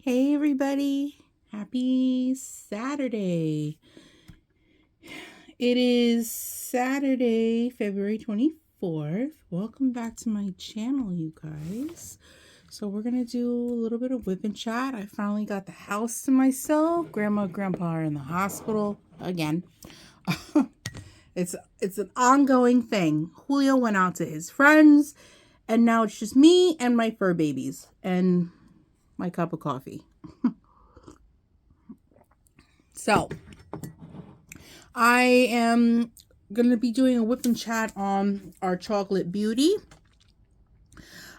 Hey everybody, happy Saturday. It is Saturday, February 24th. Welcome back to my channel, you guys. So we're going to do a little bit of whip and chat. I finally got the house to myself. Grandma and Grandpa are in the hospital again. It's an ongoing thing. Julio went out to his friends, and now it's just me and my fur babies and my cup of coffee. So, I am going to be doing a whip and chat on our chocolate beauty.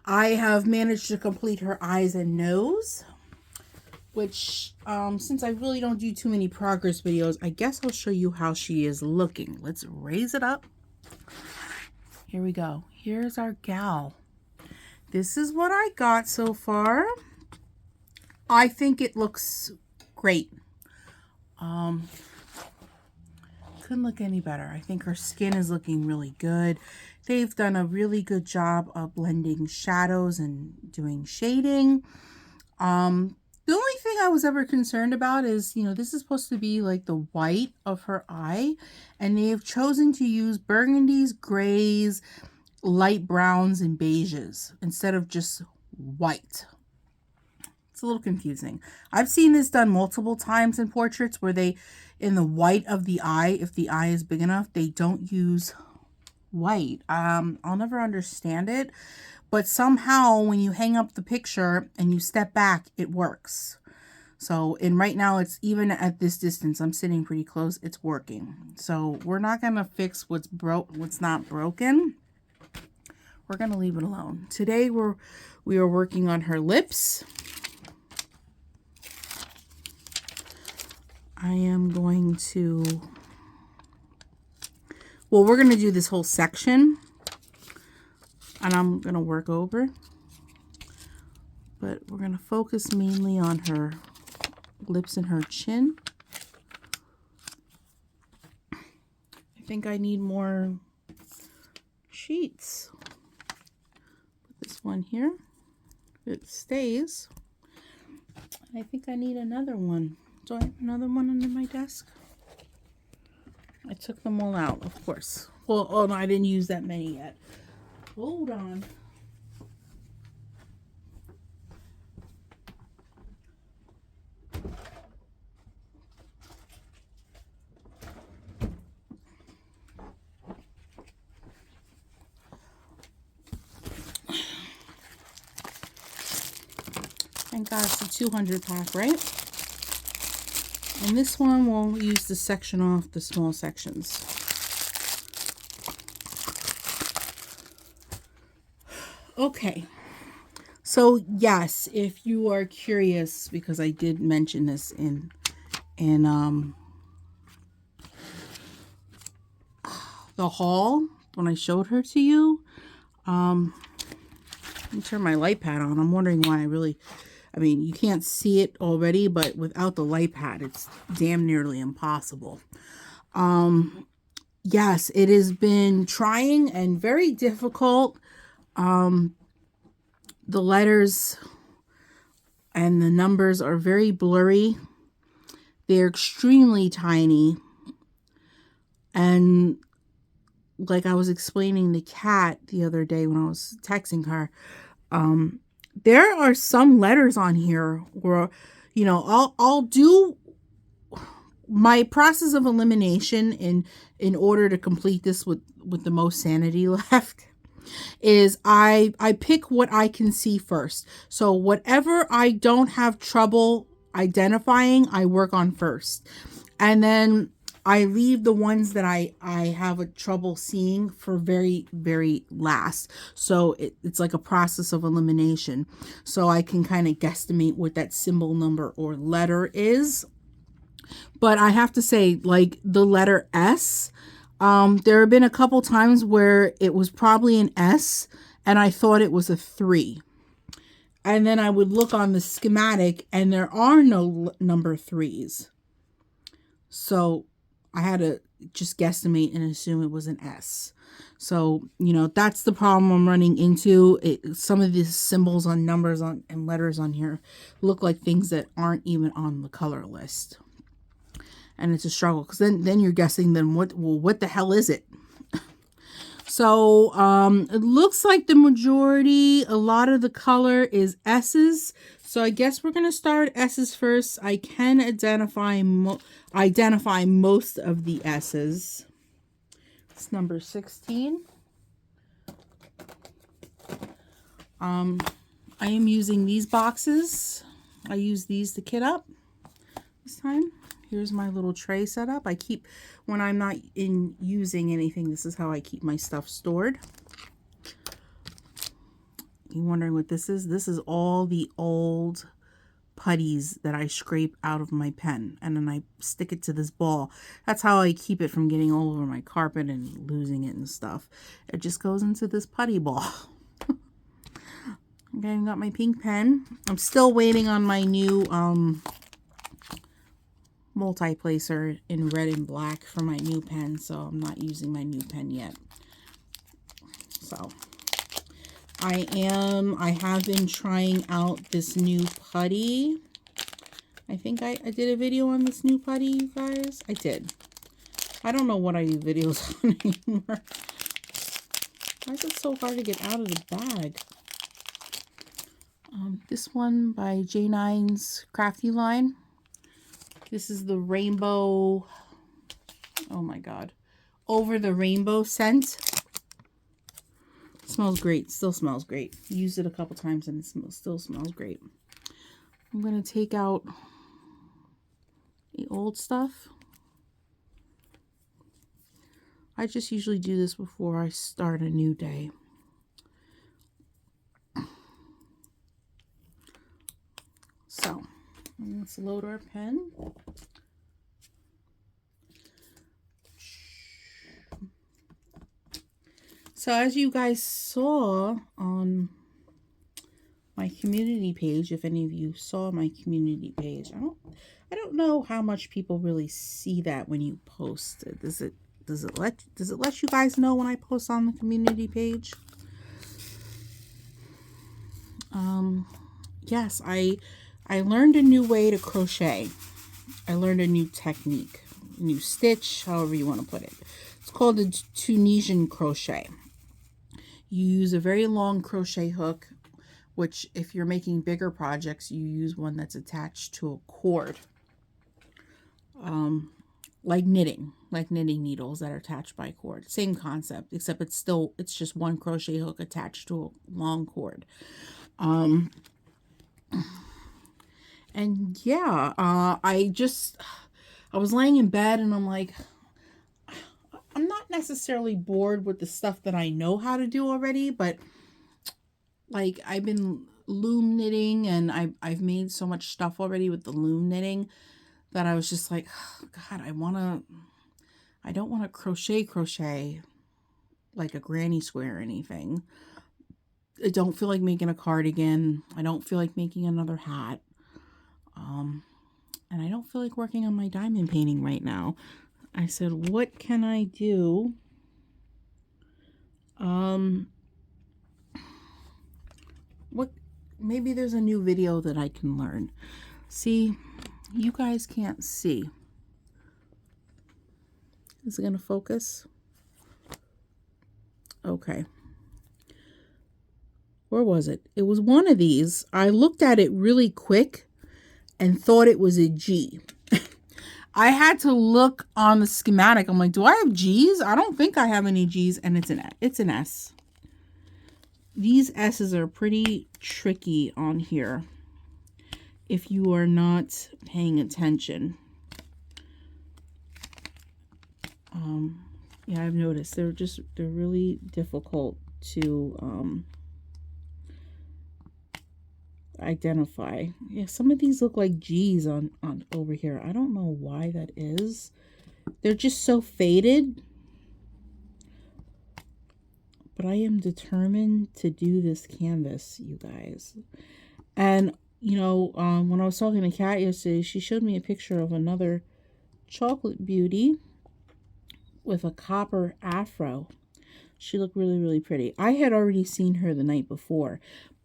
I have managed to complete her eyes and nose, which, since I really don't do too many progress videos, I guess I'll show you how she is looking. Let's raise it up. Here we go. Here's our gal. This is what I got so far. I think it looks great. Couldn't look any better. I think her skin is looking really good. They've done a really good job of blending shadows and doing shading. The only thing I was ever concerned about is, this is supposed to be like the white of her eye, and they have chosen to use burgundies, grays, light browns, and beiges instead of just white. It's a little confusing. I've seen this done multiple times in portraits where they, in the white of the eye, if the eye is big enough, they don't use white. I'll never understand it, but somehow when you hang up the picture and you step back, it works. So, and right now it's even at this distance, I'm sitting pretty close, it's working. So we're not going to fix what's not broken. We're going to leave it alone. Today we are working on her lips. I am going to, we're going to do this whole section, and I'm going to work over, but we're going to focus mainly on her lips and her chin. I think I need more sheets. Put this one here. It stays. I think I need another one. Do I have another one under my desk? I took them all out, of course. Well, oh no, I didn't use that many yet. Hold on. Thank God it's a 200 pack, right? And this one we'll use to section off the small sections. Okay. So yes, if you are curious, because I did mention this in the haul when I showed her to you. Let me turn my light pad on. I'm wondering why I mean, you can't see it already, but without the light pad, it's damn nearly impossible. Yes, it has been trying and very difficult. The letters and the numbers are very blurry. They're extremely tiny. And like I was explaining to Kat the other day when I was texting her, there are some letters on here where, I'll do my process of elimination in order to complete this with the most sanity left is I pick what I can see first. So whatever I don't have trouble identifying, I work on first. And then I leave the ones that I have a trouble seeing for very, very last. So it's like a process of elimination. So I can kind of guesstimate what that symbol, number, or letter is. But I have to say, like the letter S, there have been a couple times where it was probably an S and I thought it was a 3. And then I would look on the schematic and there are no number 3s. So I had to just guesstimate and assume it was an S. So, you know, that's the problem I'm running into. Some of these symbols on numbers on and letters on here look like things that aren't even on the color list. And it's a struggle because then you're guessing then what the hell is it? So it looks like the majority, a lot of the color is S's. So I guess we're going to start S's first. I can identify most of the S's. It's number 16. I am using these boxes. I use these to kit up this time. Here's my little tray setup. I keep, when I'm not using anything, this is how I keep my stuff stored. You wondering what this is? This is all the old putties that I scrape out of my pen, and then I stick it to this ball. That's how I keep it from getting all over my carpet and losing it and stuff. It just goes into this putty ball. Okay, I've got my pink pen. I'm still waiting on my new multi-placer in red and black for my new pen, so I'm not using my new pen yet. So I have been trying out this new putty. I think I did a video on this new putty, you guys. I did. I don't know what I do videos on anymore. Why is it so hard to get out of the bag? This one by J9's Crafty line. This is the rainbow, oh my god, over the rainbow scent. It smells great, still smells great. Used it a couple times and it still smells great. I'm going to take out the old stuff. I just usually do this before I start a new day. So, let's load our pen. So as you guys saw on my community page, if any of you saw my community page, I don't know how much people really see that when you post it. Does it let you guys know when I post on the community page? Yes, I learned a new way to crochet. I learned a new technique, a new stitch, however you want to put it. It's called the Tunisian crochet. You use a very long crochet hook, which if you're making bigger projects, you use one that's attached to a cord. Like knitting needles that are attached by cord. Same concept, except it's just one crochet hook attached to a long cord. And yeah, I was laying in bed and I'm like, I'm not necessarily bored with the stuff that I know how to do already, but like I've been loom knitting and I've made so much stuff already with the loom knitting that I was just like, oh, God, I don't want to crochet like a granny square or anything. I don't feel like making a cardigan. I don't feel like making another hat. And I don't feel like working on my diamond painting right now. I said, what can I do? Maybe there's a new video that I can learn. See, you guys can't see. Is it going to focus? Okay. Where was it? It was one of these. I looked at it really quick and thought it was a G. I had to look on the schematic. I'm like, do I have G's? I don't think I have any G's. And it's an S. These S's are pretty tricky on here if you are not paying attention. Yeah, I've noticed they're really difficult to identify. Yeah, some of these look like G's on over here. I don't know why that is. They're just so faded. But I am determined to do this canvas, you guys. And, you know, when I was talking to Kat yesterday, she showed me a picture of another chocolate beauty. with a copper afro. She looked really, really pretty. I had already seen her the night before,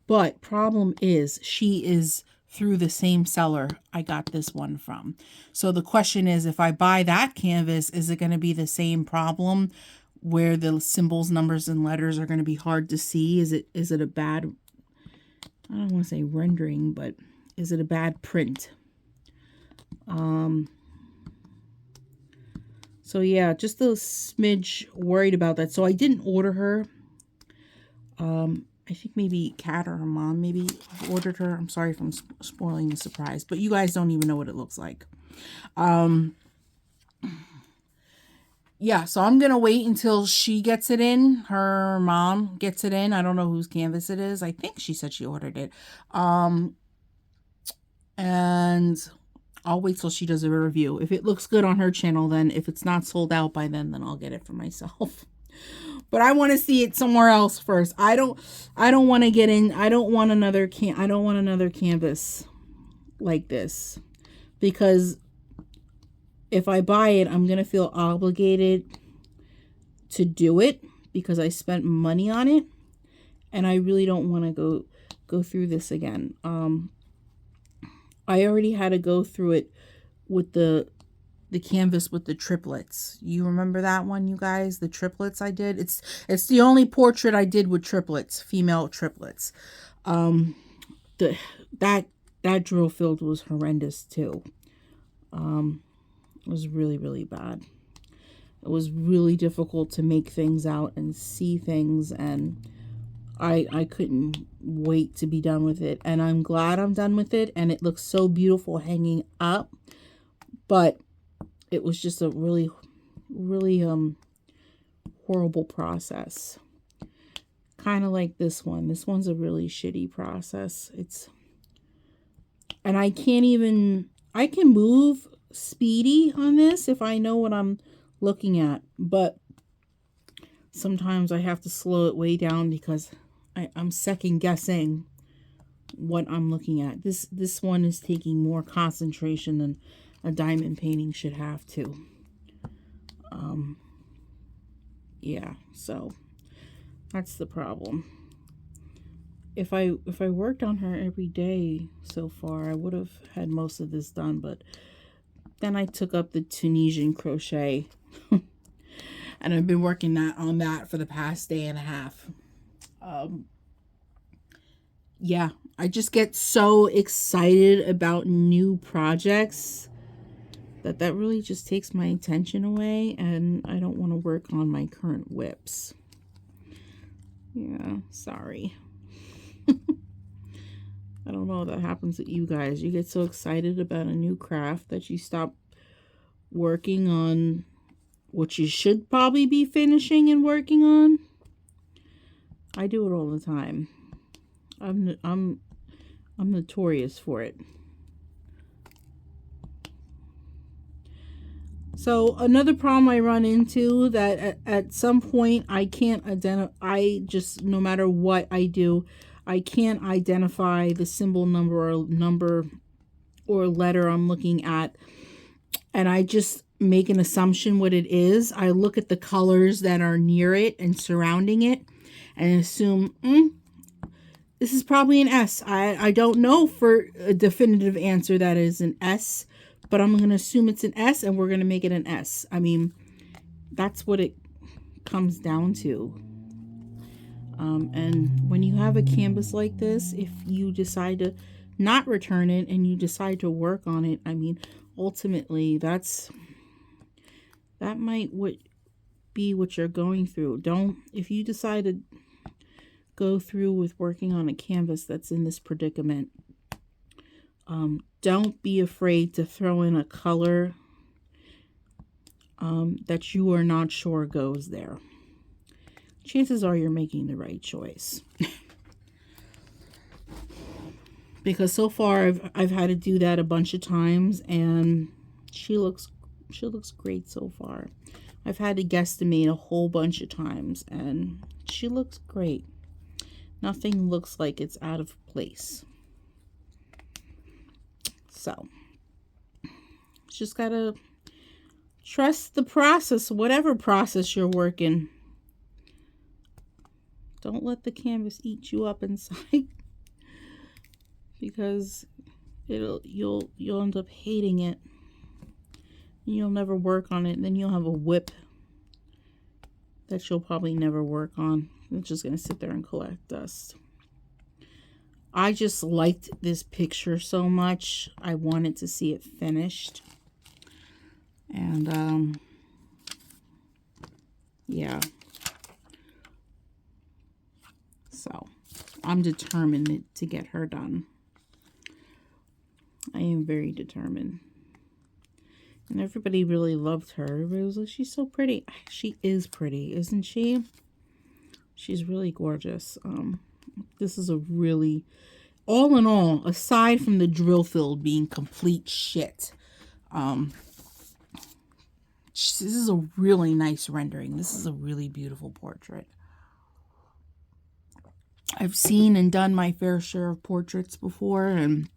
but problem is she is through the same seller I got this one from. So the question is, if I buy that canvas, is it going to be the same problem where the symbols, numbers, and letters are going to be hard to see? Is it a bad, I don't want to say rendering, but is it a bad print? So yeah, just a smidge worried about that. So I didn't order her. I think maybe Kat or her mom maybe ordered her. I'm sorry if I'm spoiling the surprise, but you guys don't even know what it looks like. Yeah, so I'm going to wait until she gets it in. Her mom gets it in. I don't know whose canvas it is. I think she said she ordered it. And I'll wait till she does a review. If it looks good on her channel, then if it's not sold out by then I'll get it for myself. But I want to see it somewhere else first. I don't want to get in. I don't want another canvas like this, because if I buy it, I'm going to feel obligated to do it because I spent money on it, and I really don't want to go through this again. I already had to go through it with the canvas with the triplets. You remember that one, you guys? The triplets I did. It's the only portrait I did with triplets, female triplets. That drill field was horrendous too. It was really, really bad. It was really difficult to make things out and see things, and I couldn't wait to be done with it. And I'm glad I'm done with it, and it looks so beautiful hanging up. But it was just a really, really horrible process. Kind of like this one. This one's a really shitty process. And I can move speedy on this if I know what I'm looking at, but sometimes I have to slow it way down because I'm second guessing what I'm looking at. This one is taking more concentration than a diamond painting should have to. Yeah, so that's the problem. If I worked on her every day so far, I would have had most of this done, but then I took up the Tunisian crochet and I've been working on that for the past day and a half. Yeah, I just get so excited about new projects that really just takes my attention away, and I don't want to work on my current whips. Yeah, sorry. I don't know if that happens to you guys. You get so excited about a new craft that you stop working on what you should probably be finishing and working on. I do it all the time. I'm notorious for it. So another problem I run into that at some point I can't identify. No matter what I do, I can't identify the symbol, number or letter I'm looking at, and I just make an assumption what it is. I look at the colors that are near it and surrounding it and assume this is probably an S. I don't know for a definitive answer that is an S, but I'm going to assume it's an S, and we're going to make it an S. I mean, that's what it comes down to. And when you have a canvas like this, if you decide to not return it and you decide to work on it, I mean, ultimately, that might be what you're going through. If you decide to go through with working on a canvas that's in this predicament, don't be afraid to throw in a color that you are not sure goes there. Chances are you're making the right choice. Because so far I've had to do that a bunch of times, and she looks great so far. I've had to guesstimate a whole bunch of times, and she looks great. Nothing looks like it's out of place. So just gotta Trust the process, whatever process you're working. Don't let the canvas eat you up inside, because you'll end up hating it. You'll never work on it. And then you'll have a whip that you'll probably never work on. It's just going to sit there and collect dust. I just liked this picture so much. I wanted to see it finished. And, yeah. So, I'm determined to get her done. I am very determined. And everybody really loved her. Everybody was like, she's so pretty. She is pretty, isn't she? She's really gorgeous. This is a really, all in all, aside from the drill field being complete shit, this is a really nice rendering. This is a really beautiful portrait. I've seen and done my fair share of portraits before, and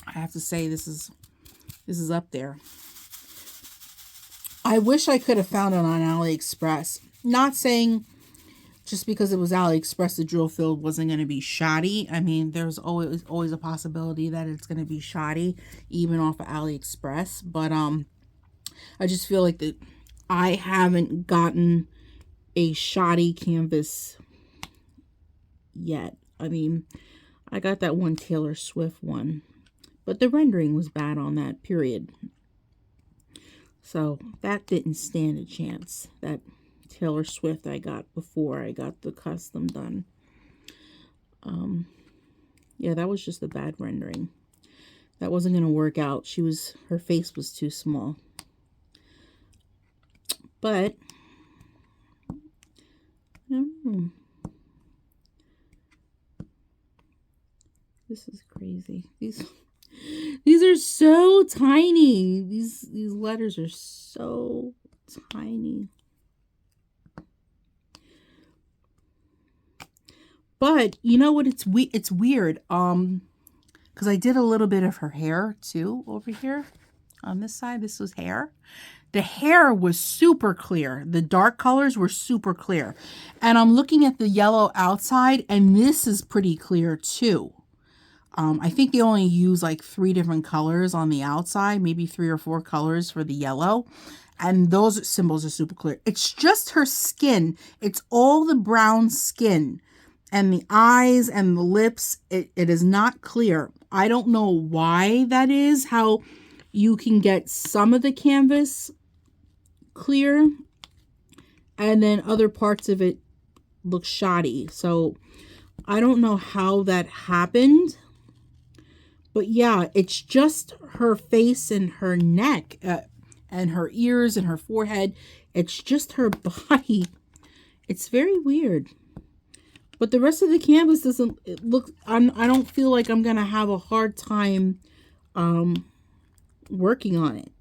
I have to say this is up there. I wish I could have found it on AliExpress. Not saying just because it was AliExpress, the drill field wasn't going to be shoddy. I mean, there's always a possibility that it's going to be shoddy, even off of AliExpress. But I just feel like that I haven't gotten a shoddy canvas yet. I mean, I got that one Taylor Swift one, but the rendering was bad on that, period. So that didn't stand a chance. That Taylor Swift I got before I got the custom done. Yeah, that was just a bad rendering. That wasn't going to work out. Her face was too small. But I don't know. This is crazy. These are so tiny. These letters are so tiny. But you know what? It's weird. Because I did a little bit of her hair too over here on this side. This was hair. The hair was super clear. The dark colors were super clear. And I'm looking at the yellow outside, and this is pretty clear too. I think they only use like 3 different colors on the outside, maybe 3 or 4 colors for the yellow. And those symbols are super clear. It's just her skin. It's all the brown skin. And the eyes and the lips, it is not clear. I don't know why that is, how you can get some of the canvas clear and then other parts of it look shoddy. So I don't know how that happened. But yeah, it's just her face and her neck and her ears and her forehead. It's just her body. It's very weird. But the rest of the canvas doesn't look, I don't feel like I'm going to have a hard time working on it.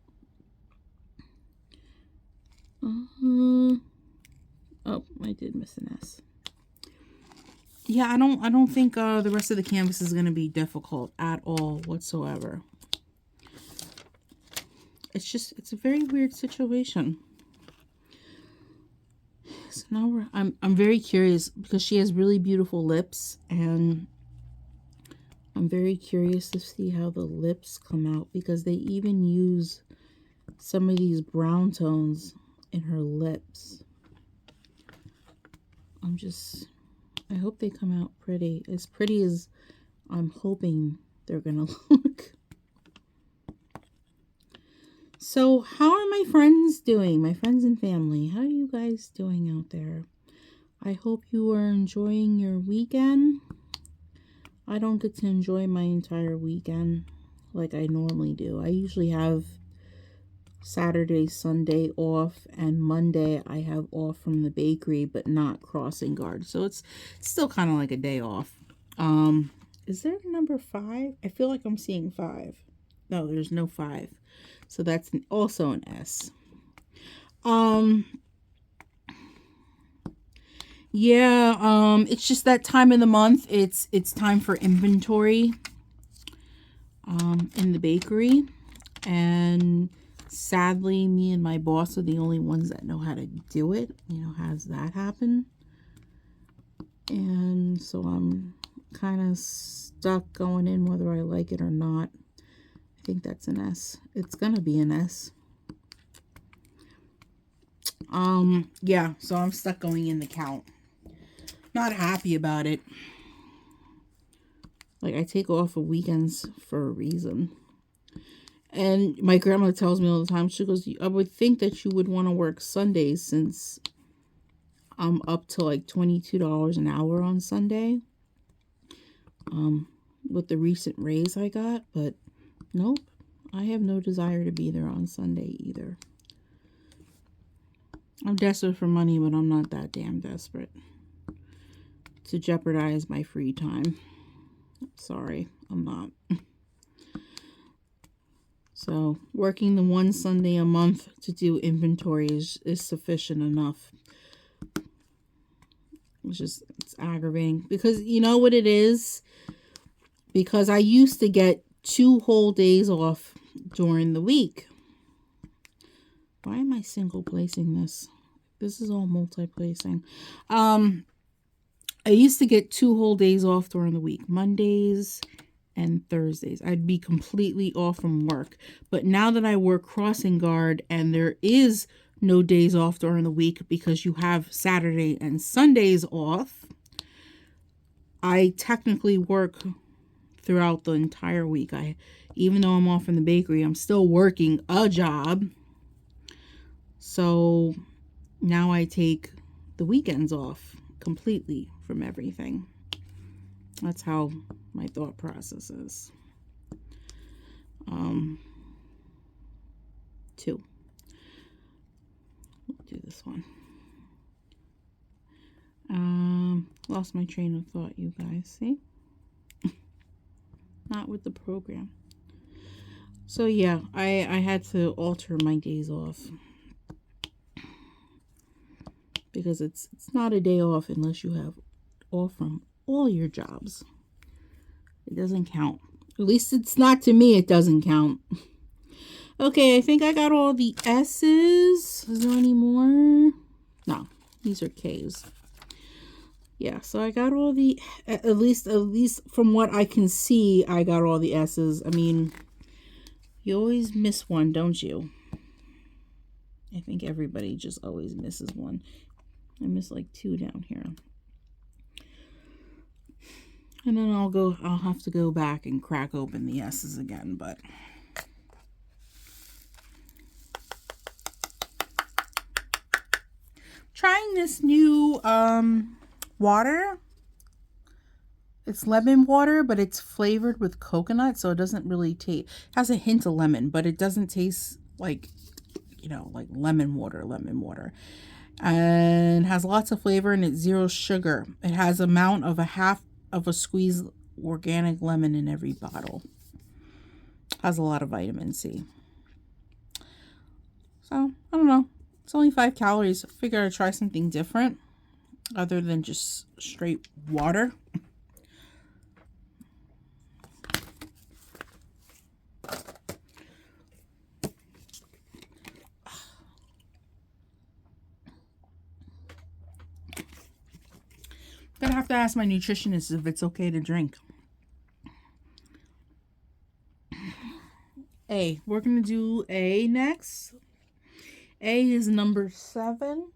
Oh, I did miss an S. Yeah, I don't think the rest of the canvas is going to be difficult at all whatsoever. It's a very weird situation. So now I'm very curious because she has really beautiful lips, and I'm very curious to see how the lips come out, because they even use some of these brown tones in her lips. I hope they come out pretty. As pretty as I'm hoping they're gonna look. So how are my friends doing? My friends and family. How are you guys doing out there? I hope you are enjoying your weekend. I don't get to enjoy my entire weekend like I normally do. I usually have Saturday, Sunday off, and Monday I have off from the bakery, but not crossing guard. So it's still kind of like a day off. Is there a number 5? I feel like I'm seeing 5. No, there's no 5. So that's also an S. Yeah, it's just that time of the month. It's time for inventory in the bakery, and Sadly, me and my boss are the only ones that know how to do it. You know, has that happen. And so I'm kind of stuck going in whether I like it or not. I think that's an S. It's gonna be an S. Yeah, so I'm stuck going in the count. Not happy about it. Like, I take off of weekends for a reason. And my grandma tells me all the time, she goes, I would think that you would want to work Sundays since I'm up to like $22 an hour on Sunday. With the recent raise I got, but nope. I have no desire to be there on Sunday either. I'm desperate for money, but I'm not that damn desperate to jeopardize my free time. Sorry, I'm not. So working the one Sunday a month to do inventory is sufficient enough. It's aggravating because you know what it is? Because I used to get 2 whole days off during the week. Why am I single placing this? This is all multi-placing. I used to get 2 whole days off during the week. Mondays and Thursdays. I'd be completely off from work. But now that I work crossing guard and there is no days off during the week because you have Saturday and Sundays off, I technically work throughout the entire week. Even though I'm off in the bakery, I'm still working a job. So now I take the weekends off completely from everything. That's how my thought process is. 2. We'll do this one. Lost my train of thought, you guys. See? Not with the program. So yeah, I had to alter my days off. Because it's not a day off unless you have off from all your jobs. It doesn't count. At least it's not to me, it doesn't count. Okay, I think I got all the S's. Is there any more? No, these are K's. Yeah, so I got all the, at least from what I can see, I got all the S's. I mean, you always miss one, don't you? I think everybody just always misses one. I missed like 2 down here. And then I'll have to go back and crack open the S's again, but trying this new water. It's lemon water, but it's flavored with coconut, so it doesn't really taste, it has a hint of lemon, but it doesn't taste like, you know, like lemon water. And has lots of flavor, and it's 0 sugar. It has amount of a half of a squeezed organic lemon in every bottle. Has a lot of vitamin C. So, I don't know. It's only 5 calories. I figured I'd try something different other than just straight water. Gonna have to ask my nutritionist if it's okay to drink. A. We're gonna do A next. A is number 7.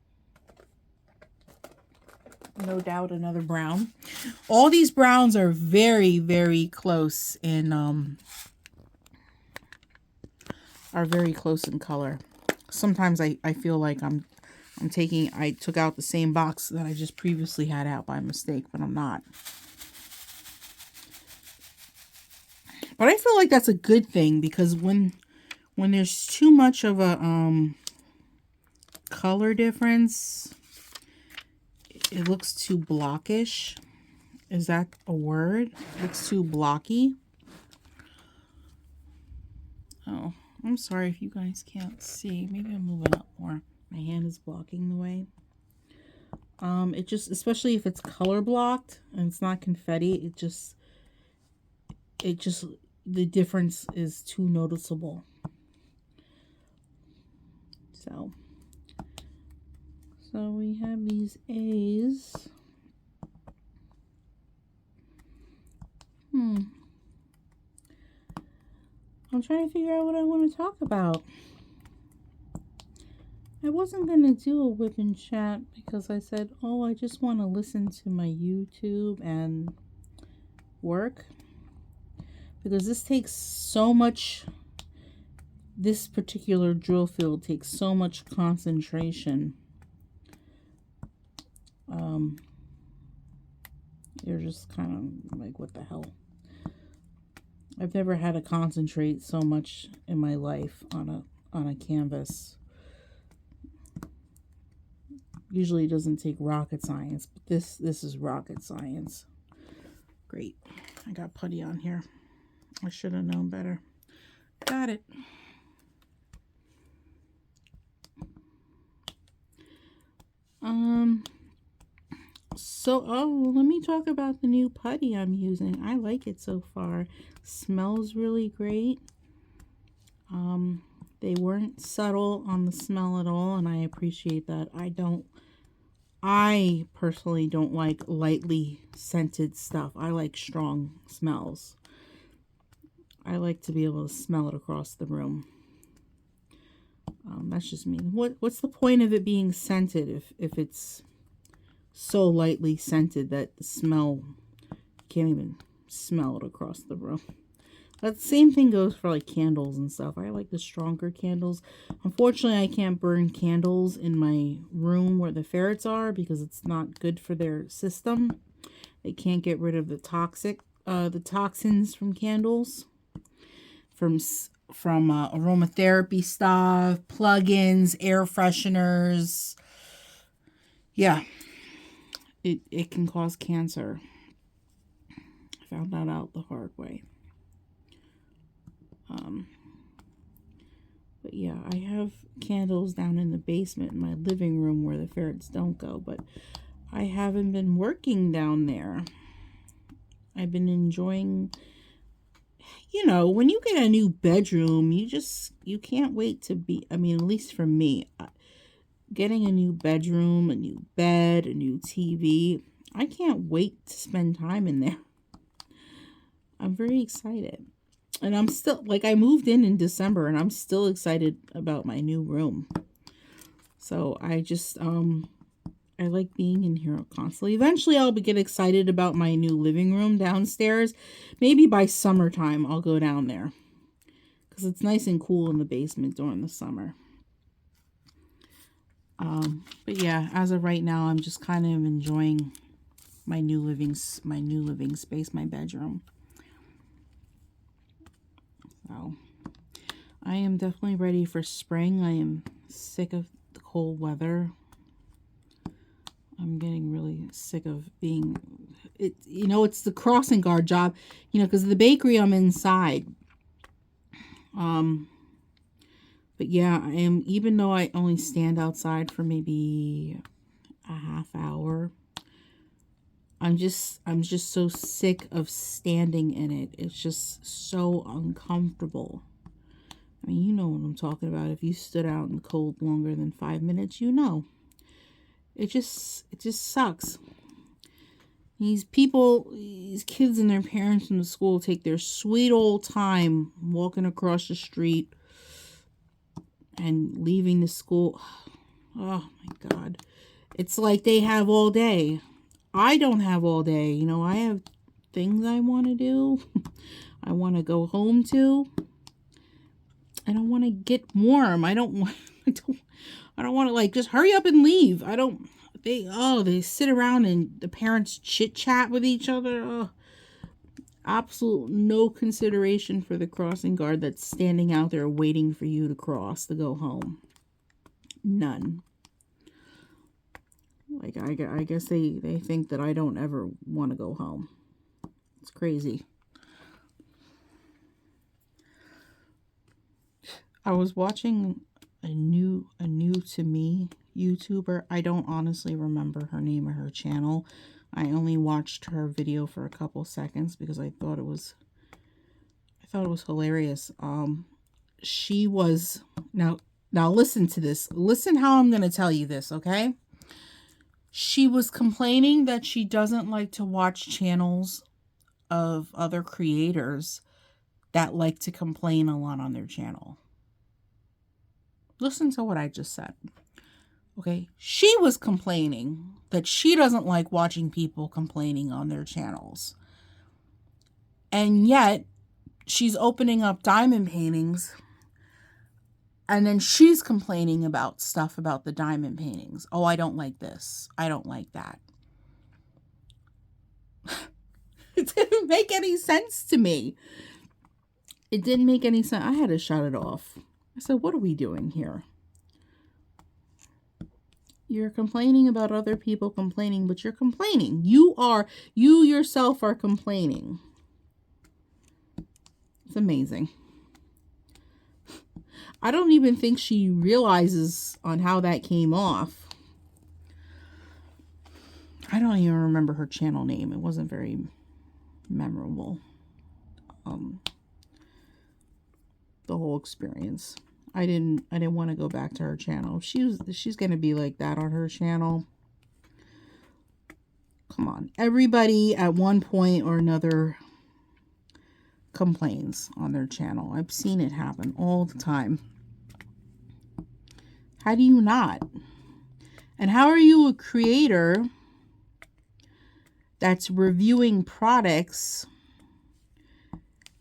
No doubt another brown. All these browns are very, very close in color. Sometimes I feel like I took out the same box that I just previously had out by mistake, but I'm not. But I feel like that's a good thing, because when there's too much of a color difference, it looks too blockish. Is that a word? It looks too blocky. Oh, I'm sorry if you guys can't see. Maybe I'm moving up more. My hand is blocking the way. It just, especially if it's color blocked and it's not confetti, it just the difference is too noticeable. So we have these A's. I'm trying to figure out what I want to talk about. I wasn't going to do a whip and chat because I said, oh, I just want to listen to my YouTube and work. Because this takes so much, this particular drill field takes so much concentration. You're just kind of like, what the hell? I've never had to concentrate so much in my life on a canvas. Usually it doesn't take rocket science, but this is rocket science. Great. I got putty on here. I should have known better. Got it. Let me talk about the new putty I'm using. I like it so far. Smells really great. They weren't subtle on the smell at all, and I appreciate that. I personally don't like lightly scented stuff. I like strong smells. I like to be able to smell it across the room. That's just me. What's the point of it being scented if it's so lightly scented that the smell, you can't even smell it across the room? That same thing goes for like candles and stuff. I like the stronger candles. Unfortunately, I can't burn candles in my room where the ferrets are because it's not good for their system. They can't get rid of the toxins from candles, from aromatherapy stuff, plug-ins, air fresheners. Yeah, it can cause cancer. I found that out the hard way. But yeah, I have candles down in the basement in my living room where the ferrets don't go, but I haven't been working down there. I've been enjoying, you know, when you get a new bedroom, you can't wait to be, I mean, at least for me, getting a new bedroom, a new bed, a new TV, I can't wait to spend time in there. I'm very excited. And I'm still, like, I moved in December, and I'm still excited about my new room. So I just, I like being in here constantly. Eventually, I'll get excited about my new living room downstairs. Maybe by summertime, I'll go down there. Because it's nice and cool in the basement during the summer. But yeah, as of right now, I'm just kind of enjoying my new living space, my bedroom. So, I am definitely ready for spring. I am sick of the cold weather. I'm getting really sick of being, it's the crossing guard job, because the bakery I'm inside. But yeah, I am, even though I only stand outside for maybe a half hour, I'm just so sick of standing in it. It's just so uncomfortable. I mean, you know what I'm talking about. If you stood out in the cold longer than 5 minutes, you know. It just sucks. These kids and their parents from the school take their sweet old time walking across the street and leaving the school. Oh my God. It's like they have all day. I don't have all day. I have things I want to do. I want to go home to. I don't want to get warm. I don't want to like just hurry up and leave. They sit around and the parents chit chat with each other. Oh, absolute no consideration for the crossing guard that's standing out there waiting for you to cross to go home. None. Like, I guess they think that I don't ever want to go home. It's crazy. I was watching a new to me YouTuber. I don't honestly remember her name or her channel. I only watched her video for a couple seconds because I thought it was hilarious. She was, now Now listen to this. Listen how I'm going to tell you this, okay? She was complaining that she doesn't like to watch channels of other creators that like to complain a lot on their channel. Listen to what I just said. Okay, she was complaining that she doesn't like watching people complaining on their channels. And yet, she's opening up diamond paintings, and then she's complaining about stuff about the diamond paintings. Oh, I don't like this. I don't like that. It didn't make any sense to me. It didn't make any sense. I had to shut it off. I said, what are we doing here? You're complaining about other people complaining, but you're complaining. You yourself are complaining. It's amazing. I don't even think she realizes on how that came off. I don't even remember her channel name. It wasn't very memorable. The whole experience. I didn't want to go back to her channel. She's going to be like that on her channel. Come on. Everybody at one point or another complains on their channel. I've seen it happen all the time. How do you not? And how are you a creator that's reviewing products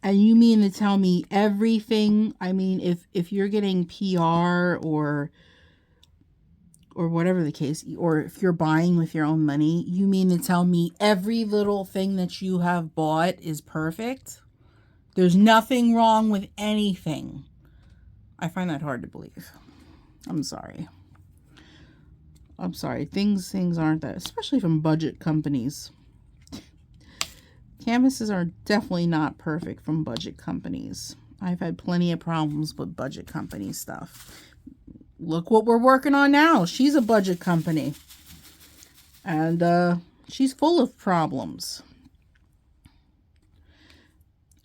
and you mean to tell me everything? I mean, if you're getting PR or whatever the case, or if you're buying with your own money, you mean to tell me every little thing that you have bought is perfect? There's nothing wrong with anything. I find that hard to believe. I'm sorry. I'm sorry. Things aren't that, especially from budget companies. Canvases are definitely not perfect from budget companies. I've had plenty of problems with budget company stuff. Look what we're working on now. She's a budget company. And she's full of problems.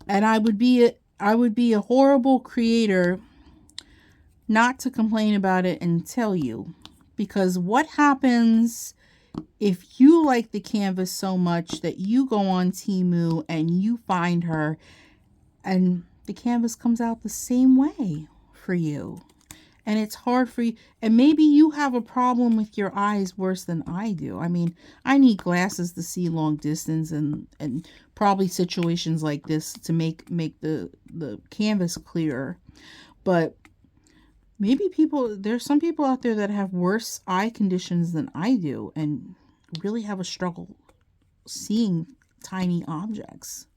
And I would be a horrible creator not to complain about it and tell you. Because what happens if you like the canvas so much that you go on Temu and you find her and the canvas comes out the same way for you? And it's hard for you. And maybe you have a problem with your eyes worse than I do. I mean, I need glasses to see long distance and probably situations like this to make the canvas clearer. But maybe there's some people out there that have worse eye conditions than I do and really have a struggle seeing tiny objects.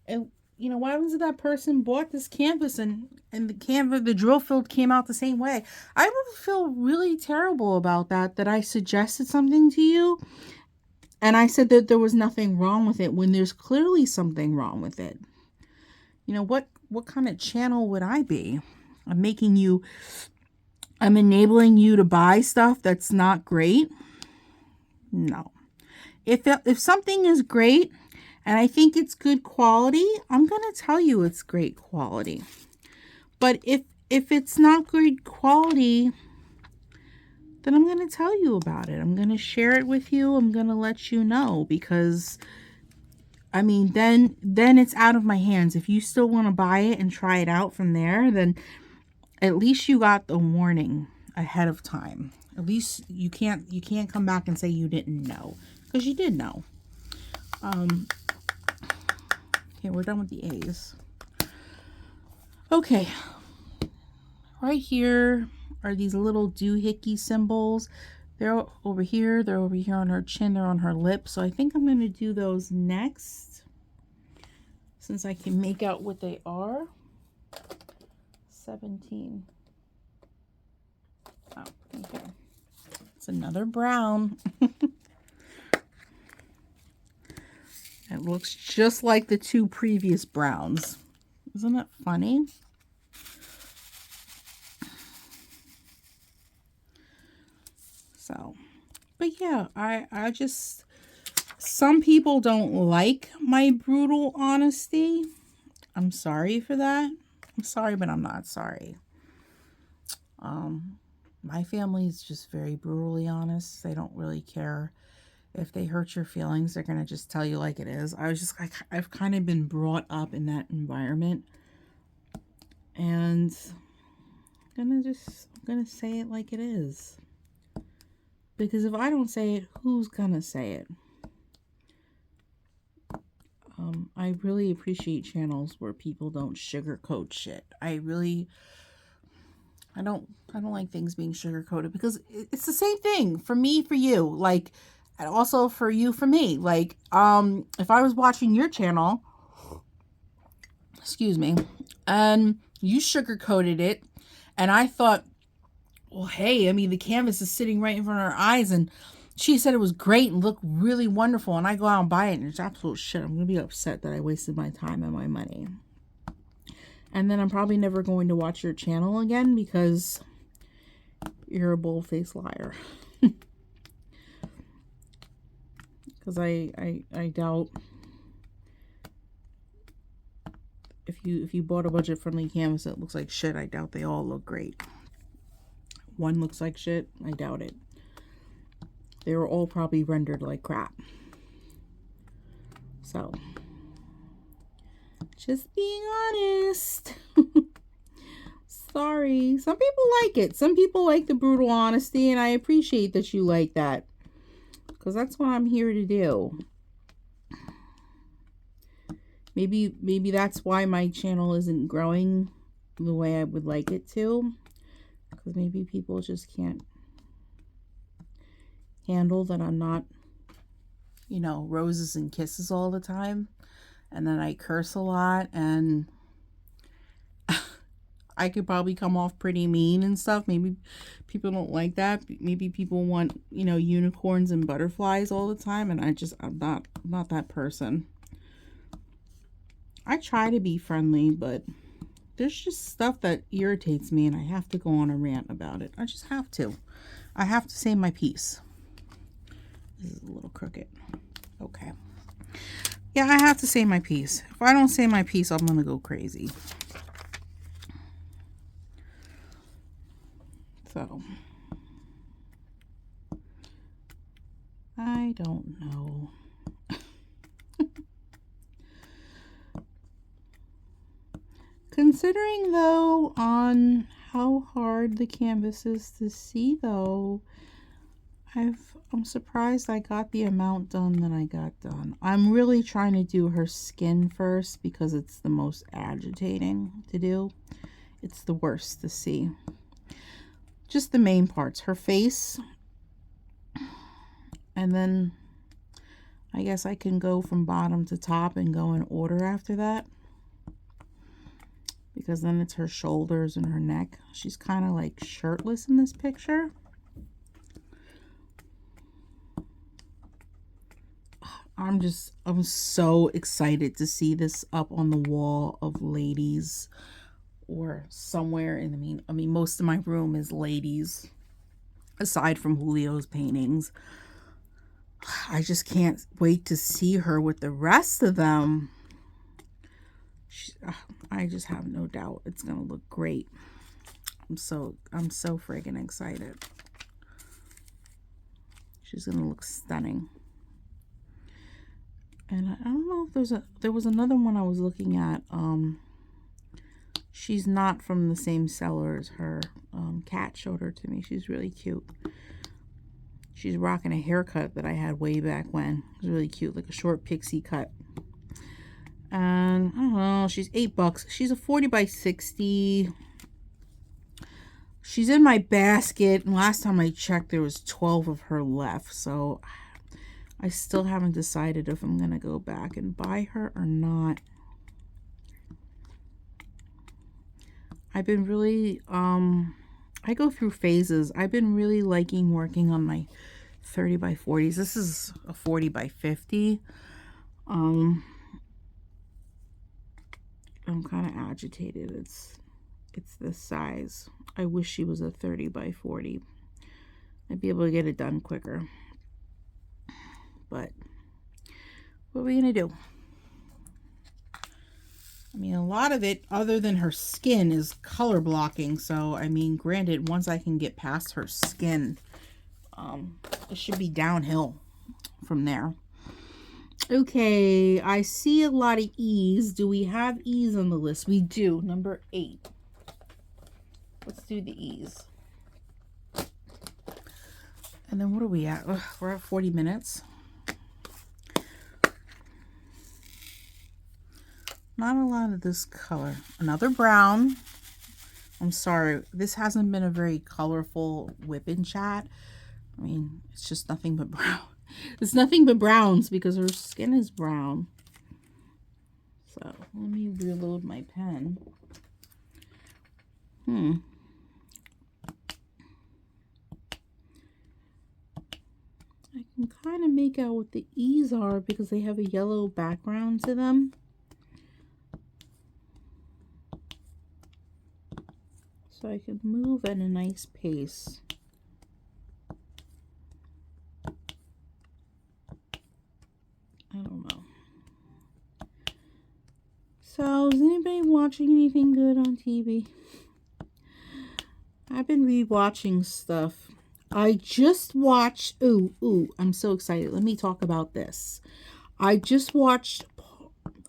And you know, what happens if that person bought this canvas and the drill field came out the same way? I would feel really terrible about that I suggested something to you and I said that there was nothing wrong with it when there's clearly something wrong with it. You know, what kind of channel would I be? I'm enabling you to buy stuff that's not great. No. If something is great and I think it's good quality, I'm going to tell you it's great quality. But if it's not good quality, then I'm going to tell you about it. I'm going to share it with you. I'm going to let you know, because I mean, then it's out of my hands. If you still want to buy it and try it out from there, then at least you got the warning ahead of time. At least you can't come back and say you didn't know, because you did know. Okay, we're done with the A's. Okay. Right here are these little doohickey symbols. They're over here. They're over here on her chin. They're on her lips. So I think I'm going to do those next, since I can make out what they are. 17. Oh, okay. It's another brown. It looks just like the two previous browns. Isn't it funny? So, but yeah, I just, some people don't like my brutal honesty. I'm sorry for that. I'm sorry, but I'm not sorry. My family is just very brutally honest. They don't really care if they hurt your feelings. They're gonna just tell you like it is. I've kind of been brought up in that environment, and I'm gonna say it like it is. Because if I don't say it, who's gonna say it? I really appreciate channels where people don't sugarcoat shit. I don't like things being sugarcoated, because it's the same thing for me, for you, like, and also for you, for me. Like, if I was watching your channel, excuse me, and you sugarcoated it, and I thought, well, hey, I mean, the canvas is sitting right in front of our eyes, and she said it was great and looked really wonderful, and I go out and buy it, and it's absolute shit. I'm going to be upset that I wasted my time and my money. And then I'm probably never going to watch your channel again, because you're a bull-faced liar. Because I doubt if you bought a budget-friendly canvas that looks like shit, I doubt they all look great. One looks like shit, I doubt it. They were all probably rendered like crap. So, just being honest. Sorry. Some people like it. Some people like the brutal honesty, and I appreciate that you like that, because that's what I'm here to do. Maybe that's why my channel isn't growing the way I would like it to, because maybe people just can't handle that I'm not, you know, roses and kisses all the time, and then I curse a lot, and I could probably come off pretty mean and stuff. Maybe people don't like that. Maybe people want, you know, unicorns and butterflies all the time, and I'm not that person. I try to be friendly, but there's just stuff that irritates me, and I have to go on a rant about it. I just have to. I have to say my piece. This is a little crooked. Okay. Yeah, I have to say my piece. If I don't say my piece, I'm going to go crazy. So, I don't know. Considering, though, on how hard the canvas is to see, though, I'm surprised I got the amount done that I got done. I'm really trying to do her skin first, because it's the most agitating to do. It's the worst to see. Just the main parts. Her face. And then I guess I can go from bottom to top and go in order after that, because then it's her shoulders and her neck. She's kind of like shirtless in this picture. I'm so excited to see this up on the wall of ladies, or somewhere in the I mean, most of my room is ladies, aside from Julio's paintings. I just can't wait to see her with the rest of them. I just have no doubt it's gonna look great. I'm so friggin' excited. She's gonna look stunning. And I don't know if there was another one I was looking at. She's not from the same seller as her. Kat showed her to me. She's really cute. She's rocking a haircut that I had way back when. It was really cute, like a short pixie cut. And I don't know, she's $8. She's a 40 by 60. She's in my basket, and last time I checked there was 12 of her left, so I still haven't decided if I'm gonna go back and buy her or not. I've been really I go through phases. I've been really liking working on my 30 by 40s. This is a 40 by 50. I'm kind of agitated. It's this size. I wish she was a 30 by 40. I'd be able to get it done quicker. But what are we gonna do? I mean, a lot of it, other than her skin, is color blocking. So, I mean, granted, once I can get past her skin, it should be downhill from there. Okay, I see a lot of E's. Do we have E's on the list? We do. Number 8. Let's do the E's. And then what are we at? Ugh, we're at 40 minutes. Not a lot of this color. Another brown. I'm sorry. This hasn't been a very colorful whip-in chat. I mean, it's just nothing but brown. It's nothing but browns because her skin is brown. So, let me reload my pen. I can kind of make out what the E's are because they have a yellow background to them. So I can move at a nice pace. I don't know. So, is anybody watching anything good on TV? I've been rewatching stuff. I just watched, I'm so excited. Let me talk about this. I just watched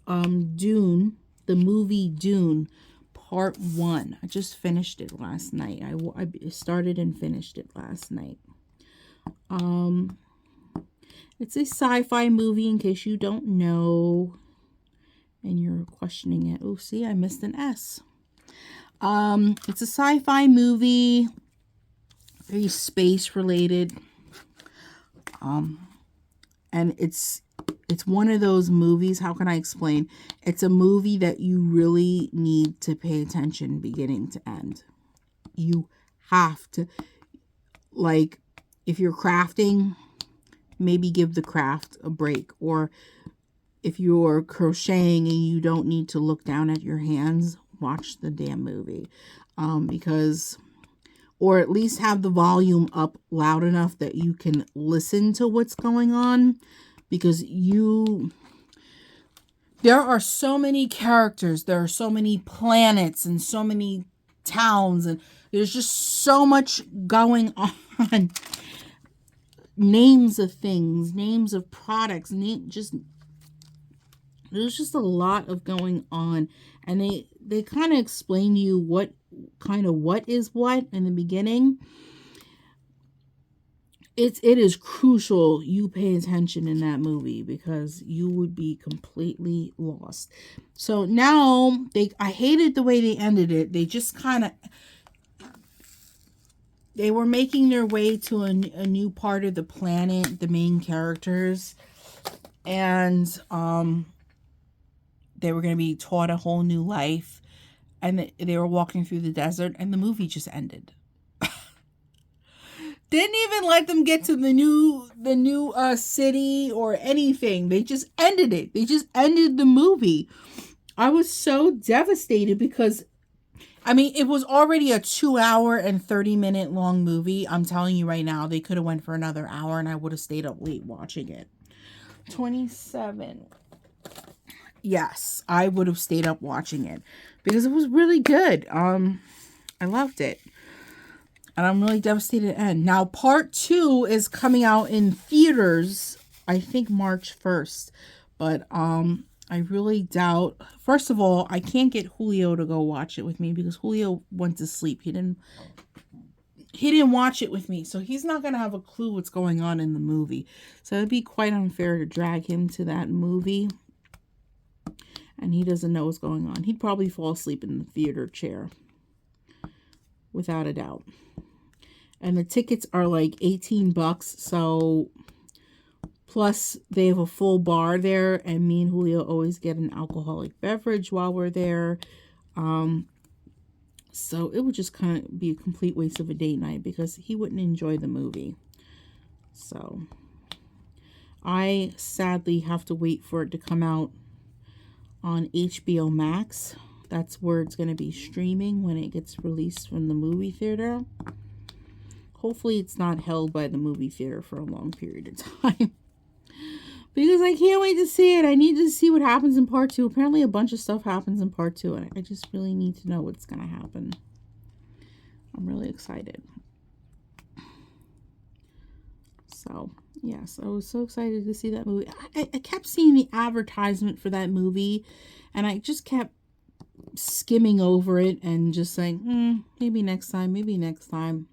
Dune, the movie Dune, Part 1. I just finished it last night. I started and finished it last night. It's a sci-fi movie, in case you don't know and you're questioning it. Oh, see, I missed an S. It's a sci-fi movie, very space related. And it's one of those movies, how can I explain? It's a movie that you really need to pay attention beginning to end. You have to, like, if you're crafting, maybe give the craft a break. Or if you're crocheting and you don't need to look down at your hands, watch the damn movie. Because, or at least have the volume up loud enough that you can listen to what's going on. Because there are so many characters, there are so many planets and so many towns, and there's just so much going on. Names of things, names of products, there's just a lot of going on. And they kind of explain to you what is what in the beginning. It is crucial you pay attention in that movie because you would be completely lost. So now I hated the way they ended it. They just they were making their way to a new part of the planet, the main characters, and they were going to be taught a whole new life, and they were walking through the desert, and the movie just ended. Didn't even let them get to the new city or anything. They just ended it. They just ended the movie. I was so devastated because, I mean, it was already a 2-hour and 30-minute long movie. I'm telling you right now, they could have went for another hour and I would have stayed up late watching it. 27. Yes, I would have stayed up watching it because it was really good. I loved it. And I'm really devastated at the end. Now, part 2 is coming out in theaters, I think March 1st. But I really doubt. First of all, I can't get Julio to go watch it with me because Julio went to sleep. He didn't watch it with me. So he's not going to have a clue what's going on in the movie. So it'd be quite unfair to drag him to that movie. And he doesn't know what's going on. He'd probably fall asleep in the theater chair. Without a doubt. And the tickets are like $18. So, plus they have a full bar there. And me and Julio always get an alcoholic beverage while we're there. So it would just kind of be a complete waste of a date night because he wouldn't enjoy the movie. So, I sadly have to wait for it to come out on HBO Max. That's where it's going to be streaming when it gets released from the movie theater. Hopefully it's not held by the movie theater for a long period of time. because I can't wait to see it. I need to see what happens in part 2. Apparently a bunch of stuff happens in part 2, and I just really need to know what's going to happen. I'm really excited. So, yes, I was so excited to see that movie. I kept seeing the advertisement for that movie, and I just kept skimming over it and just saying, maybe next time, maybe next time.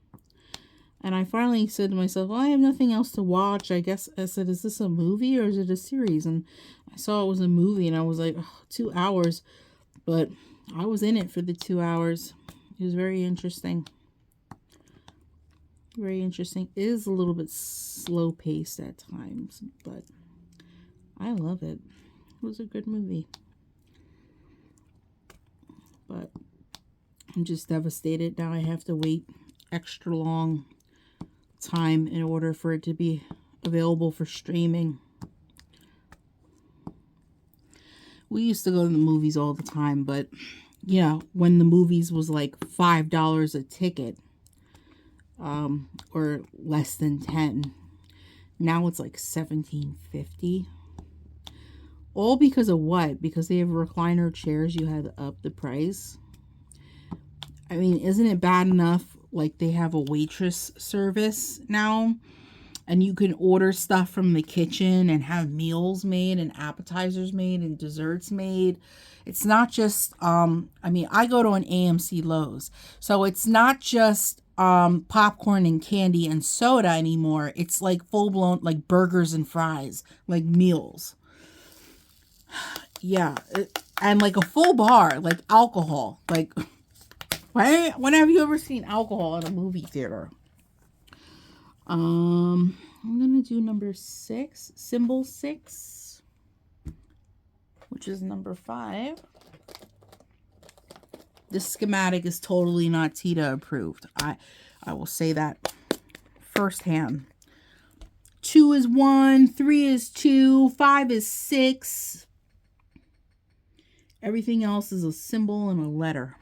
And I finally said to myself, well, I have nothing else to watch. I guess I said, is this a movie or is it a series? And I saw it was a movie, and I was like, oh, 2 hours. But I was in it for the 2 hours. It was very interesting. Very interesting. It is a little bit slow paced at times, but I love it. It was a good movie. But I'm just devastated. Now I have to wait extra long time in order for it to be available for streaming. We used to go to the movies all the time, but yeah, when the movies was like $5 a ticket, or less than 10. Now it's like $17.50. All because of what? Because they have recliner chairs, you had to up the price. I mean, isn't it bad enough like they have a waitress service now, and you can order stuff from the kitchen and have meals made and appetizers made and desserts made? It's not just I mean, I go to an AMC Lowe's, so it's not just popcorn and candy and soda anymore. It's like full-blown like burgers and fries, like meals. Yeah, and like a full bar, like alcohol. Like, when have you ever seen alcohol in a movie theater? I'm gonna do number 6, symbol 6, which is number 5. This schematic is totally not Tita approved. I will say that firsthand. 2 is 1, 3 is 2, 5 is 6. Everything else is a symbol and a letter.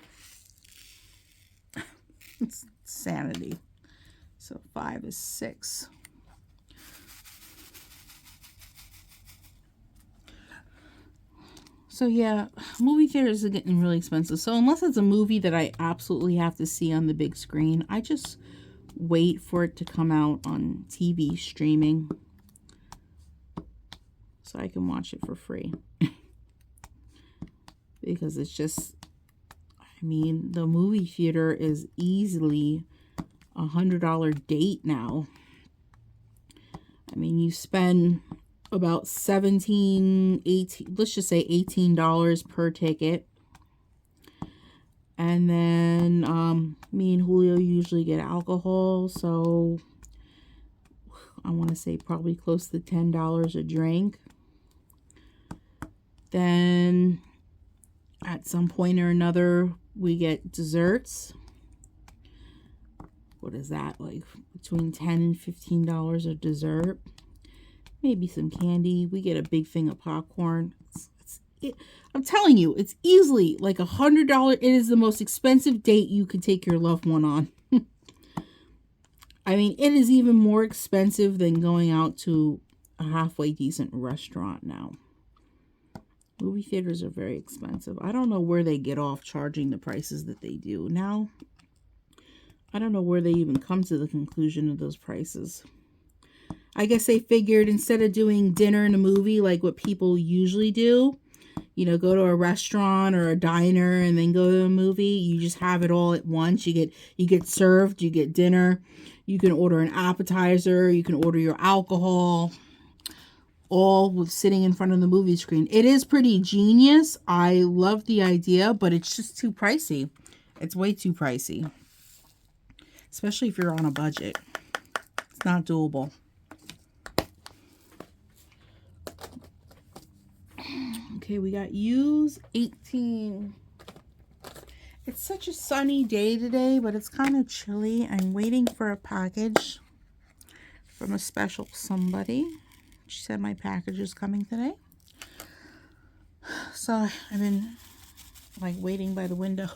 It's sanity. So 5 is 6. So yeah, movie theaters are getting really expensive. So unless it's a movie that I absolutely have to see on the big screen, I just wait for it to come out on TV streaming so I can watch it for free. Because it's just, I mean, the movie theater is easily $100 date now. I mean, you spend about $17, $18, let's just say $18 per ticket. And then me and Julio usually get alcohol, so I want to say probably close to $10 a drink. Then at some point or another we get desserts. What is that, like between $10 and $15 a dessert? Maybe some candy. We get a big thing of popcorn. I'm telling you, it's easily like $100. It is the most expensive date you could take your loved one on. I mean, it is even more expensive than going out to a halfway decent restaurant now. Movie theaters are very expensive. I don't know where they get off charging the prices that they do now. I don't know where they even come to the conclusion of those prices. I guess they figured instead of doing dinner and a movie like what people usually do, you know, go to a restaurant or a diner and then go to a movie, you just have it all at once. You get served, you get dinner, you can order an appetizer, you can order your alcohol, all with sitting in front of the movie screen. It is pretty genius. I love the idea, but it's just too pricey. It's way too pricey. Especially if you're on a budget. It's not doable. Okay, we got use 18. It's such a sunny day today, but it's kind of chilly. I'm waiting for a package from a special somebody. She said my package is coming today. So I've been like waiting by the window.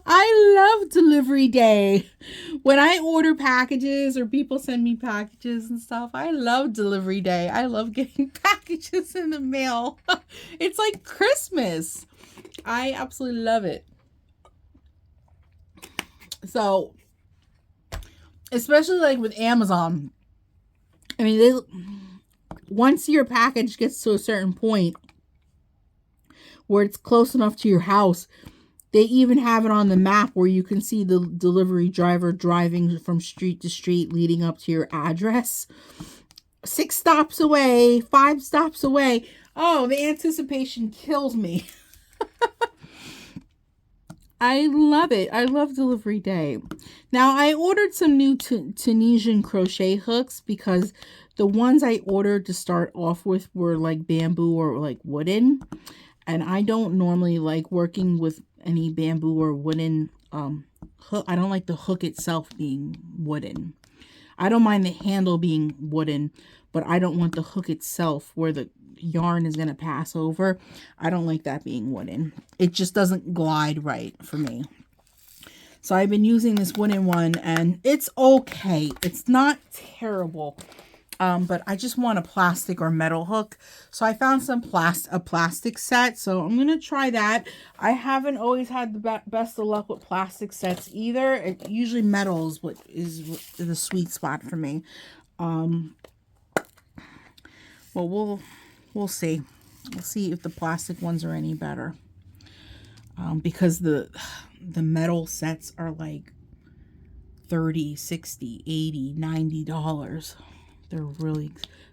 I love delivery day. When I order packages or people send me packages and stuff, I love delivery day. I love getting packages in the mail. It's like Christmas. I absolutely love it. So, especially like with Amazon, I mean, once your package gets to a certain point where it's close enough to your house, they even have it on the map where you can see the delivery driver driving from street to street leading up to your address. 6 stops away, 5 stops away. Oh, the anticipation kills me. I love it. I love delivery day. Now, I ordered some new Tunisian crochet hooks because the ones I ordered to start off with were like bamboo or like wooden. And I don't normally like working with any bamboo or wooden hook. I don't like the hook itself being wooden. I don't mind the handle being wooden, but I don't want the hook itself where the yarn is going to pass over. I don't like that being wooden. It just doesn't glide right for me. So I've been using this wooden one and it's okay. It's not terrible. But I just want a plastic or metal hook. So I found a plastic set. So I'm going to try that. I haven't always had the best of luck with plastic sets either. Usually metal is what is the sweet spot for me. Well, we'll see. We'll see if the plastic ones are any better. Because the metal sets are like $30, $60, $80, $90. They're really,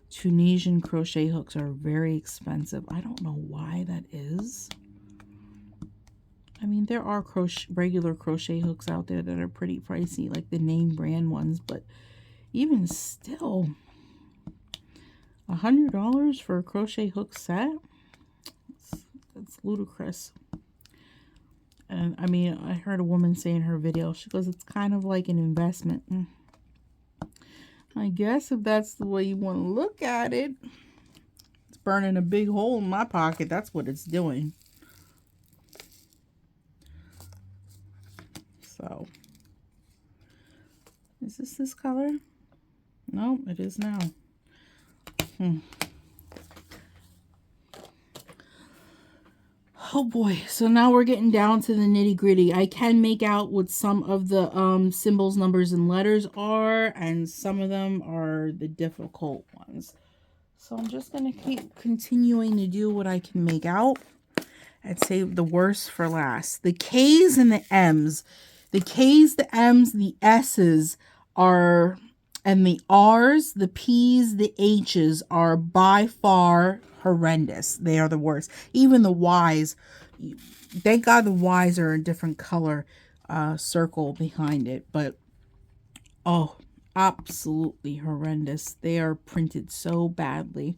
Tunisian crochet hooks are very expensive. I don't know why that is. I mean, there are regular crochet hooks out there that are pretty pricey, like the name brand ones, but even still, $100 for a crochet hook set? That's ludicrous. And I mean, I heard a woman say in her video, she goes, it's kind of like an investment. I guess if that's the way you want to look at it. It's burning a big hole in my pocket. That's what it's doing. So, is this color? No, it is now. Oh boy, so now we're getting down to the nitty gritty. I can make out what some of the symbols, numbers, and letters are, and some of them are the difficult ones. So I'm just going to keep continuing to do what I can make out and save the worst for last. The K's and the M's. The K's, the M's, the S's are, and the R's, the P's, the H's are by far horrendous. They are the worst. Even the Y's, thank God the Y's are a different color circle behind it, but oh, absolutely horrendous. They are printed so badly.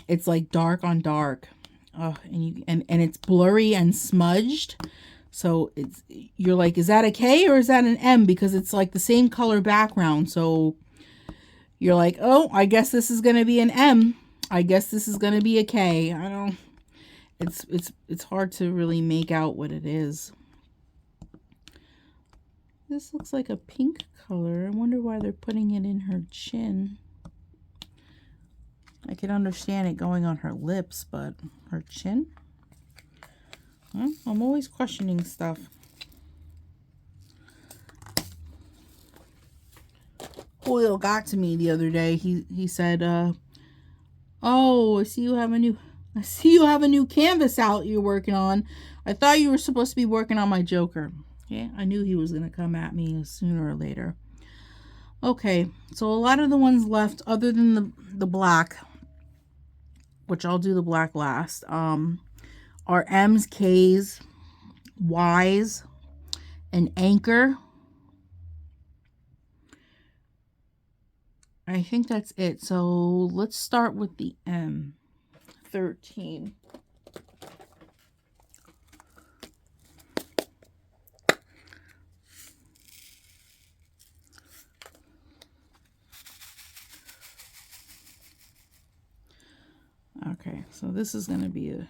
It's like dark on dark. And it's blurry and smudged. So you're like, is that a K or is that an M? Because it's like the same color background. So you're like, oh, I guess this is going to be an M. I guess this is going to be a K. I don't, it's hard to really make out what it is. This looks like a pink color. I wonder why they're putting it in her chin. I can understand it going on her lips, but her chin? Well, I'm always questioning stuff. Julio got to me the other day. He said, oh, I see you have a new canvas out you're working on. I thought you were supposed to be working on my Joker. Yeah, I knew he was going to come at me sooner or later. Okay, so a lot of the ones left, other than the black, which I'll do the black last, are M's, K's, Y's, an anchor. I think that's it. So let's start with the M. 13. Okay, so this is going to be I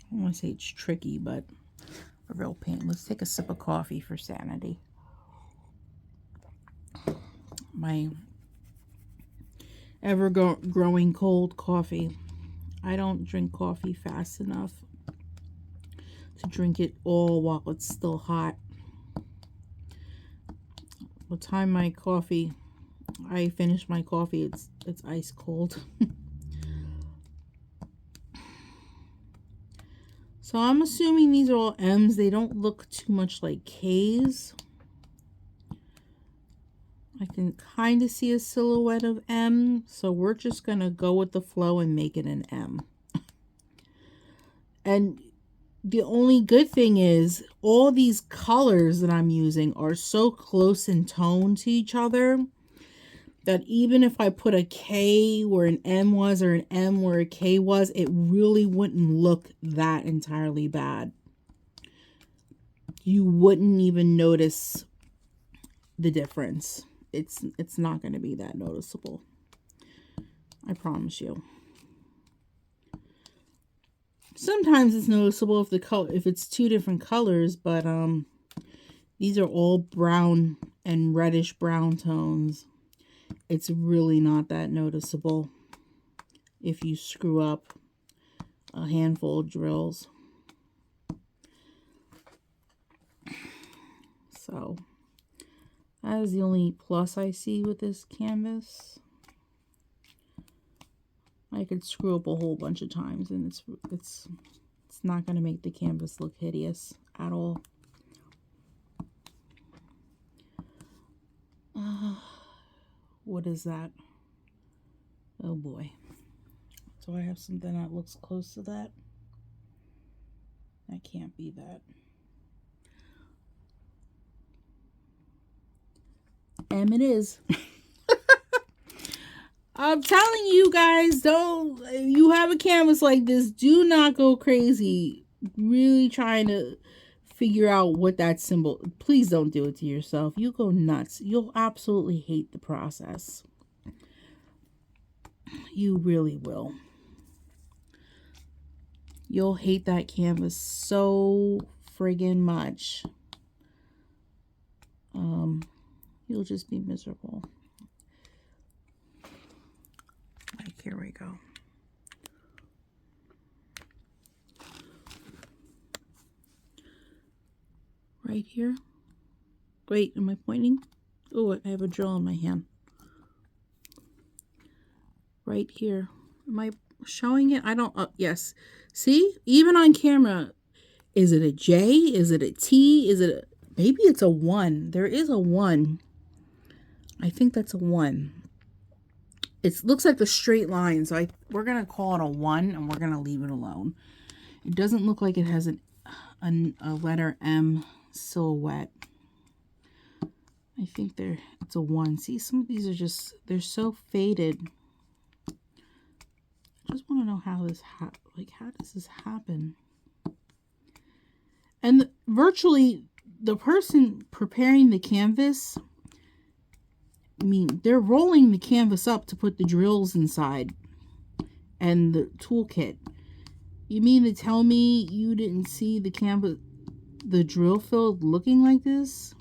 don't want to say it's tricky, but a real pain. Let's take a sip of coffee for sanity. My ever-growing cold coffee. I don't drink coffee fast enough to drink it all while it's still hot. By the time I finish my coffee, it's ice cold. So I'm assuming these are all M's. They don't look too much like K's. I can kind of see a silhouette of M, so we're just going to go with the flow and make it an M. And the only good thing is all these colors that I'm using are so close in tone to each other that even if I put a K where an M was or an M where a K was, it really wouldn't look that entirely bad. You wouldn't even notice the difference. It's not going to be that noticeable. I promise you. Sometimes it's noticeable if it's two different colors, but these are all brown and reddish brown tones. It's really not that noticeable if you screw up a handful of drills. So that is the only plus I see with this canvas. I could screw up a whole bunch of times and it's not going to make the canvas look hideous at all. What is that? Oh boy. Do I have something that looks close to that? That can't be that. And it is. I'm telling you guys, if you have a canvas like this, do not go crazy really trying to figure out what that symbol. Please don't do it to yourself. You'll go nuts. You'll absolutely hate the process. You really will. You'll hate that canvas so friggin' much. You'll just be miserable. Like, here we go. Right here. Wait, am I pointing? Oh, I have a drill in my hand. Right here. Am I showing it? I don't, yes. See, even on camera, is it a J? Is it a T? Is it maybe it's a 1. There is a 1. I think that's a 1. It looks like a straight line, so we're going to call it a 1, and we're going to leave it alone. It doesn't look like it has a letter M silhouette. I think it's a 1. See, some of these are just, they're so faded. I just want to know how this how does this happen? And virtually the person preparing the canvas, I mean, they're rolling the canvas up to put the drills inside and the toolkit. You mean to tell me you didn't see the canvas, the drill field looking like this?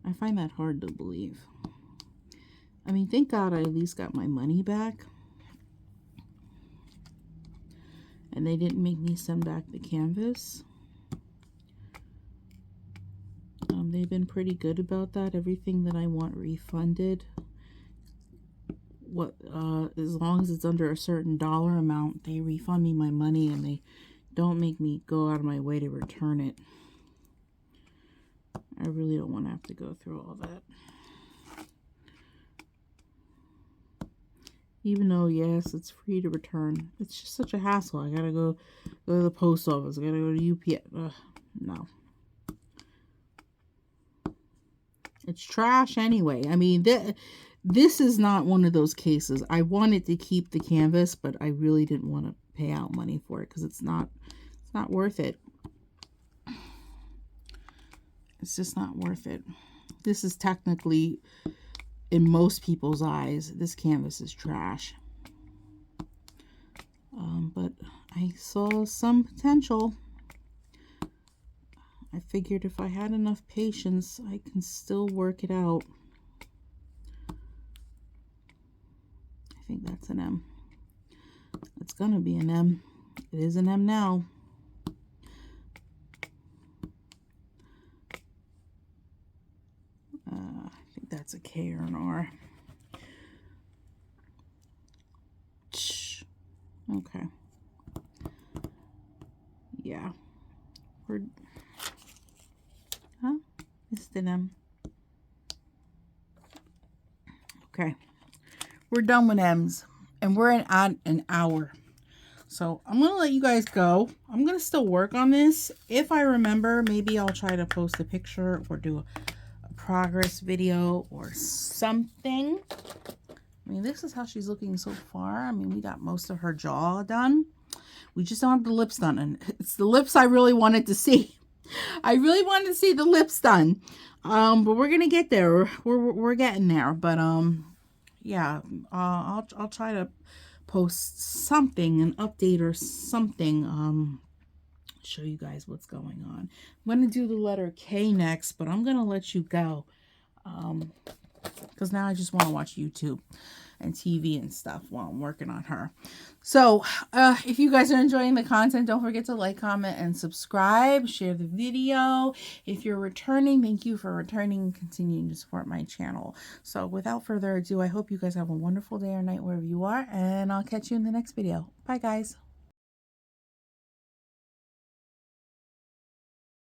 I find that hard to believe. I mean, thank God I at least got my money back. And they didn't make me send back the canvas. They've been pretty good about that. Everything that I want refunded, as long as it's under a certain dollar amount, they refund me my money, and they don't make me go out of my way to return it. I really don't want to have to go through all that. Even though, yes, it's free to return. It's just such a hassle. I gotta go to the post office. I gotta go to UPS. No. It's trash anyway. I mean, this is not one of those cases. I wanted to keep the canvas, but I really didn't want to pay out money for it because it's not worth it. It's just not worth it. This is technically, in most people's eyes, this canvas is trash. But I saw some potential. figured if I had enough patience, I can still work it out. I think that's an M. It's gonna be an M. It is an M now. I think that's a K or an R. Okay. Yeah. Huh? It's an M. Okay. We're done with M's. And we're at an hour. So I'm going to let you guys go. I'm going to still work on this. If I remember, maybe I'll try to post a picture or do a progress video or something. I mean, this is how she's looking so far. I mean, we got most of her jaw done. We just don't have the lips done. And it's the lips I really wanted to see. I really wanted to see the lips done. But we're going to get there. We're getting there. But, yeah, I'll try to post something, an update or something, show you guys what's going on. I'm going to do the letter K next, but I'm going to let you go, because now I just want to watch YouTube and TV and stuff while I'm working on her. So if you guys are enjoying the content, don't forget to like, comment, and subscribe. Share the video. If you're returning, thank you for returning and continuing to support my channel. So without further ado, I hope you guys have a wonderful day or night wherever you are, and I'll catch you in the next video. Bye, guys.